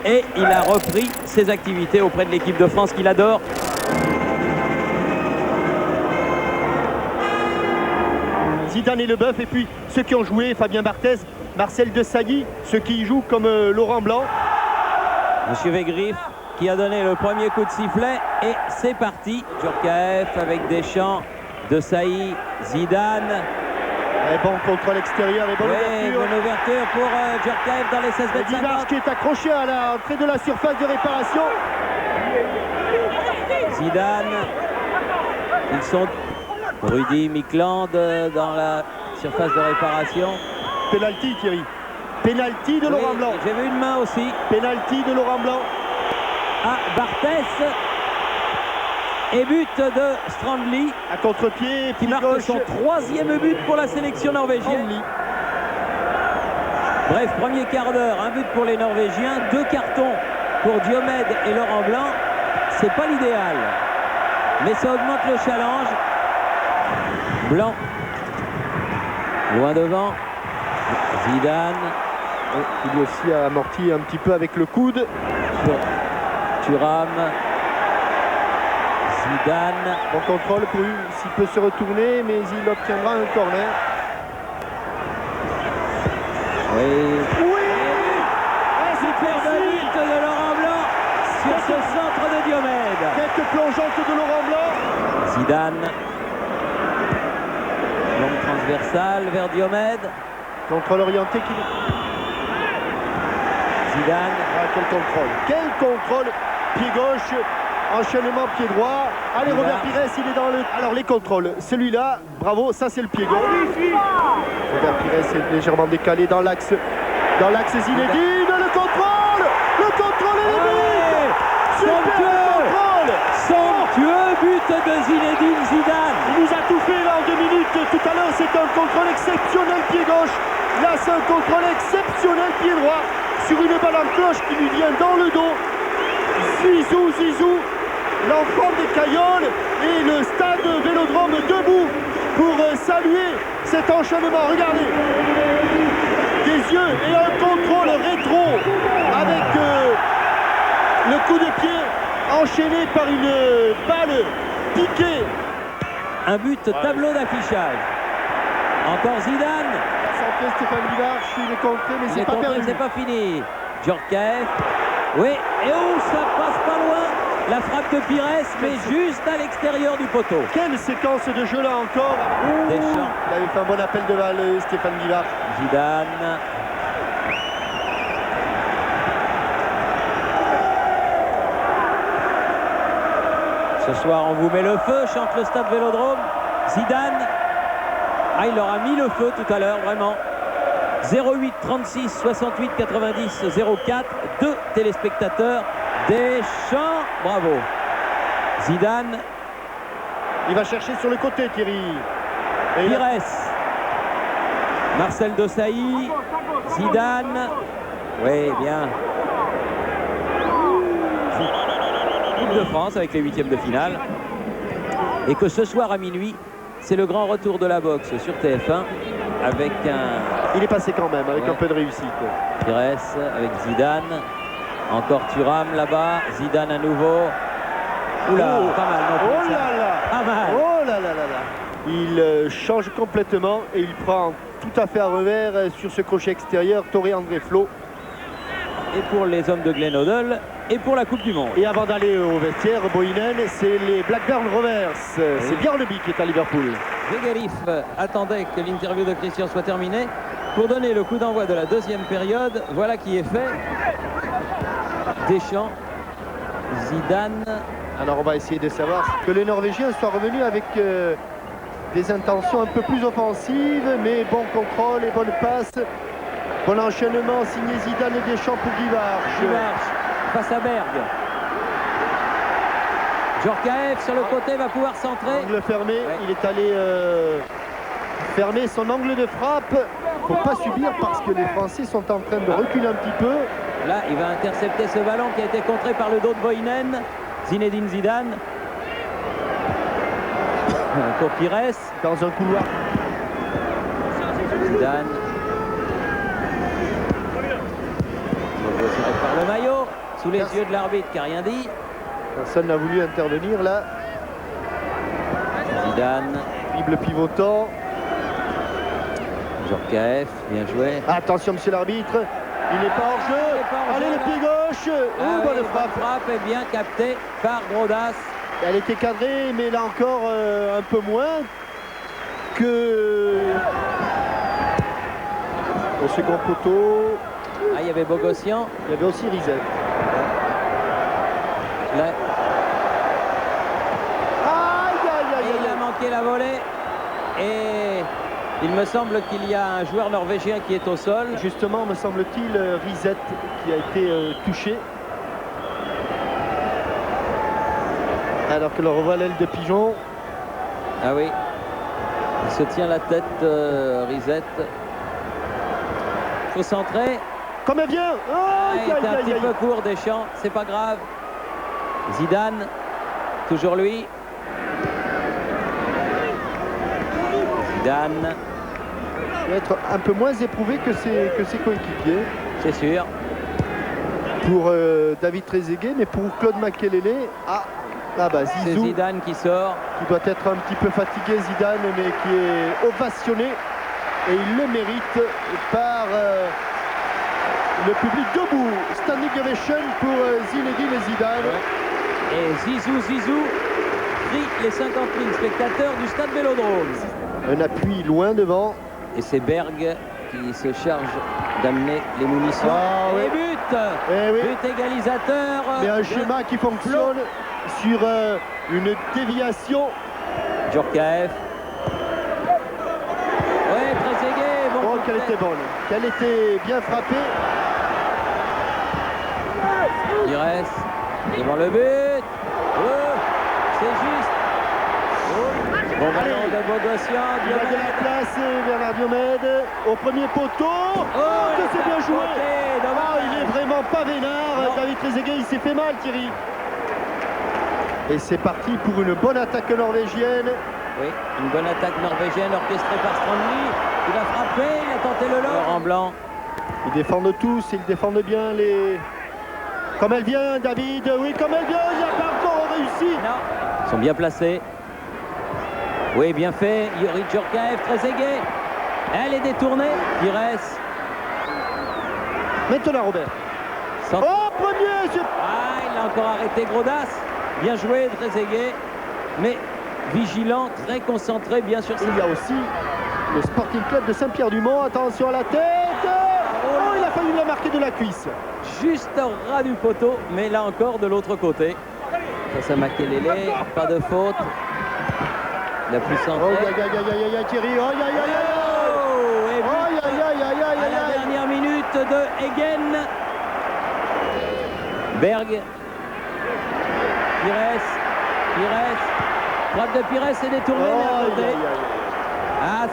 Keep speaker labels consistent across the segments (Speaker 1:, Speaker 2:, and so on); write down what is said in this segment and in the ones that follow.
Speaker 1: et il a repris ses activités auprès de l'équipe de France qu'il adore.
Speaker 2: Zidane et Leboeuf, et puis ceux qui ont joué, Fabien Barthez, Marcel Desailly, ceux qui y jouent comme Laurent Blanc.
Speaker 1: Monsieur Wegrif qui a donné le premier coup de sifflet et c'est parti. Djorkaeff avec Deschamps, Desailly, Zidane.
Speaker 2: Et bon contrôle extérieur et bonne ouverture.
Speaker 1: Bonne ouverture pour Djorkaeff dans les 16 mètres 50.
Speaker 2: Guimard qui est accroché à l'entrée de la surface de réparation.
Speaker 1: Zidane. Ils sont Rudy Mikland dans la surface de réparation.
Speaker 2: Penalty, Thierry. Penalty de Laurent Blanc.
Speaker 1: J'ai vu une main aussi.
Speaker 2: Penalty de Laurent Blanc.
Speaker 1: À Barthès. Et but de Strandli.
Speaker 2: À contre-pied.
Speaker 1: Qui marque son 3e but pour la sélection norvégienne. Bref, premier quart d'heure, un but pour les Norvégiens, 2 cartons pour Diomède et Laurent Blanc. C'est pas l'idéal. Mais ça augmente le challenge. Blanc. Loin devant. Zidane.
Speaker 2: Il aussi a amorti un petit peu avec le coude.
Speaker 1: Thuram. Zidane.
Speaker 2: Bon contrôle pour lui, s'il peut se retourner, mais il obtiendra un corner.
Speaker 1: Oui. Super but de Laurent Blanc sur ce centre de Diomède.
Speaker 2: Tête plongeante de Laurent Blanc.
Speaker 1: Zidane. Longue transversale vers Diomède.
Speaker 2: Contrôle orienté qui...
Speaker 1: Zidane.
Speaker 2: Ah, quel contrôle. Quel contrôle. Pied gauche, enchaînement pied droit. Allez,
Speaker 1: Zidane.
Speaker 2: Robert Pires, il est dans le... Alors, les contrôles. Celui-là, bravo, ça c'est le pied gauche. Robert Pires est légèrement décalé dans l'axe. Dans l'axe Zinedine, le contrôle. Le contrôle et le but. Super contrôle.
Speaker 1: Somptueux but de Zinedine Zidane.
Speaker 2: Il nous a tout fait là en 2 minutes. Tout à l'heure, c'est un contrôle exceptionnel pied gauche. Là, c'est un contrôle exceptionnel pied droit sur une balle en cloche qui lui vient dans le dos. Zizou, l'enfant des Cailloles et le stade Vélodrome debout pour saluer cet enchaînement. Regardez, des yeux et un contrôle rétro avec le coup de pied enchaîné par une balle piquée.
Speaker 1: Un but tableau d'affichage. Encore Zidane.
Speaker 2: Santé Stéphane Guivard, il est contré, mais c'est pas perdu.
Speaker 1: C'est pas fini. Djorkaeff. Oui, et oh, ça passe pas loin. La frappe de Pires, mais juste à l'extérieur du poteau.
Speaker 2: Quelle séquence de jeu là encore.
Speaker 1: Deschamps.
Speaker 2: Il avait fait un bon appel de balle, Stéphane Guivard.
Speaker 1: Zidane. Ce soir, on vous met le feu, chante le stade Vélodrome. Zidane. Ah, il leur a mis le feu tout à l'heure, vraiment. 08 36 68 90 04. 2 téléspectateurs. Deschamps, bravo. Zidane.
Speaker 2: Il va chercher sur le côté, Thierry.
Speaker 1: Pires. Marcel Desailly. Zidane. Oui, bien. Coupe de France avec les 8e de finale. Et que ce soir à minuit, c'est le grand retour de la boxe sur TF1 avec un...
Speaker 2: Il est passé quand même, avec un peu de réussite.
Speaker 1: Pires avec Zidane. Encore Thuram là-bas. Zidane à nouveau. Oula, pas mal. Non,
Speaker 2: oh là là.
Speaker 1: Pas mal.
Speaker 2: Oh là là là là. Il change complètement et il prend tout à fait à revers sur ce crochet extérieur Toré André Flo.
Speaker 1: Et pour les hommes de Glenodel et pour la Coupe du Monde.
Speaker 2: Et avant d'aller au vestiaire, Bohinen, c'est les Blackburn Rovers. Oui. C'est Björneby qui est à Liverpool.
Speaker 1: Wegrif attendait que l'interview de Christian soit terminée pour donner le coup d'envoi de la 2e période. Voilà qui est fait. Deschamps, Zidane.
Speaker 2: Alors on va essayer de savoir que les Norvégiens soient revenus avec des intentions un peu plus offensives, mais bon contrôle et bonne passe. Bon enchaînement signé Zidane et Deschamps pour Guivard.
Speaker 1: Face à Berg. Djorkaeff sur le côté va pouvoir centrer.
Speaker 2: Angle fermé, ouais. Il est allé fermer son angle de frappe. Il ne faut pas subir parce que les Français sont en train de reculer un petit peu.
Speaker 1: Là, il va intercepter ce ballon qui a été contré par le dos de Bohinen. Zinedine Zidane. Pour Pires.
Speaker 2: Dans un couloir.
Speaker 1: Zidane. Tiré par le maillot. sous les yeux de l'arbitre qui n'a rien dit.
Speaker 2: Personne n'a voulu intervenir là.
Speaker 1: Zidane.
Speaker 2: Bible pivotant.
Speaker 1: Djorkaeff, bien joué.
Speaker 2: Attention, monsieur l'arbitre. Il n'est pas hors jeu. Allez, le pied gauche. Bonne frappe.
Speaker 1: Est bien captée par Grodas.
Speaker 2: Elle était cadrée, mais là encore un peu moins que au second poteau.
Speaker 1: Ah, il y avait Bogossian.
Speaker 2: Il y avait aussi Rizet.
Speaker 1: Là.
Speaker 2: Aïe.
Speaker 1: Il a manqué la volée. Et il me semble qu'il y a un joueur norvégien qui est au sol.
Speaker 2: Justement, me semble-t-il, Rizet qui a été touché. Alors que le revoit l'aile de Pigeon.
Speaker 1: Ah oui. Il se tient la tête, Rizet. Il faut centrer.
Speaker 2: Comme elle vient.
Speaker 1: Il était un petit peu court, Deschamps. C'est pas grave. Zidane. Toujours lui. Zidane.
Speaker 2: Il va être un peu moins éprouvé que ses coéquipiers.
Speaker 1: C'est sûr.
Speaker 2: Pour David Trezeguet, mais pour Claude Makélélé,
Speaker 1: c'est
Speaker 2: Zizou,
Speaker 1: Zidane qui sort.
Speaker 2: Qui doit être un petit peu fatigué, Zidane, mais qui est ovationné. Et il le mérite par le public debout. Standing ovation pour Zinedine Zidane.
Speaker 1: Ouais. Et Zizou crie les 50 000 spectateurs du stade Vélodrome.
Speaker 2: Un appui loin devant.
Speaker 1: Et c'est Berg qui se charge d'amener les munitions. Et but égalisateur.
Speaker 2: Mais un schéma qui fonctionne sur une déviation.
Speaker 1: Djorkaeff. Ouais, Trezeguet. Bon,
Speaker 2: qu'elle était bonne. Qu'elle était bien frappée.
Speaker 1: Pires devant le but. C'est juste. Bon ballon de Bogossian.
Speaker 2: Il a de la place, Bernard Diomède. Au premier poteau. Que c'est bien joué. Il est vraiment pas vénard. David Trezeguet, il s'est fait mal, Thierry. Et c'est parti pour une bonne attaque norvégienne.
Speaker 1: Oui, une bonne attaque norvégienne orchestrée par Strandli. Il a frappé, il a tenté le long. En blanc.
Speaker 2: Ils défendent tous, ils défendent bien les... Comme elle vient, David. Oui, comme elle vient, il n'a pas encore réussi.
Speaker 1: Non, ils sont bien placés. Oui, bien fait. Yuri Djorkaeff, Trezeguet. Elle est détournée. Pires.
Speaker 2: Maintenant, Robert. Premier.
Speaker 1: Il a encore arrêté Grodas. Bien joué, Trezeguet. Mais vigilant, très concentré, bien sûr.
Speaker 2: Il y a aussi le Sporting Club de Saint-Pierre-du-Mont. Attention à la tête. Il a failli la marquer de la cuisse.
Speaker 1: Juste au ras du poteau, mais là encore de l'autre côté. Ça Makélélé, pas de faute. La plus centrée.
Speaker 2: Thierry.
Speaker 1: À la dernière minute de Egen. Berg. Pires. Frappe de Pires est détournée à côté.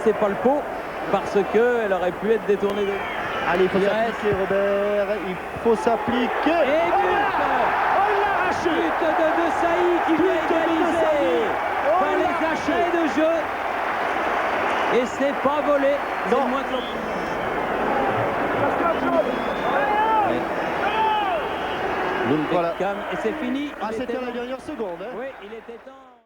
Speaker 1: C'est pas le pot parce qu'elle aurait pu être détournée de...
Speaker 2: Allez, il faut s'appliquer, Robert. Il faut s'appliquer.
Speaker 1: Et but but de Saï qui vient égaliser par les arrêts de jeu. Et c'est pas volé.
Speaker 2: Non.
Speaker 1: Moins que
Speaker 2: voilà.
Speaker 1: Et c'est fini.
Speaker 2: C'était la dernière seconde.
Speaker 1: Oui, il était temps.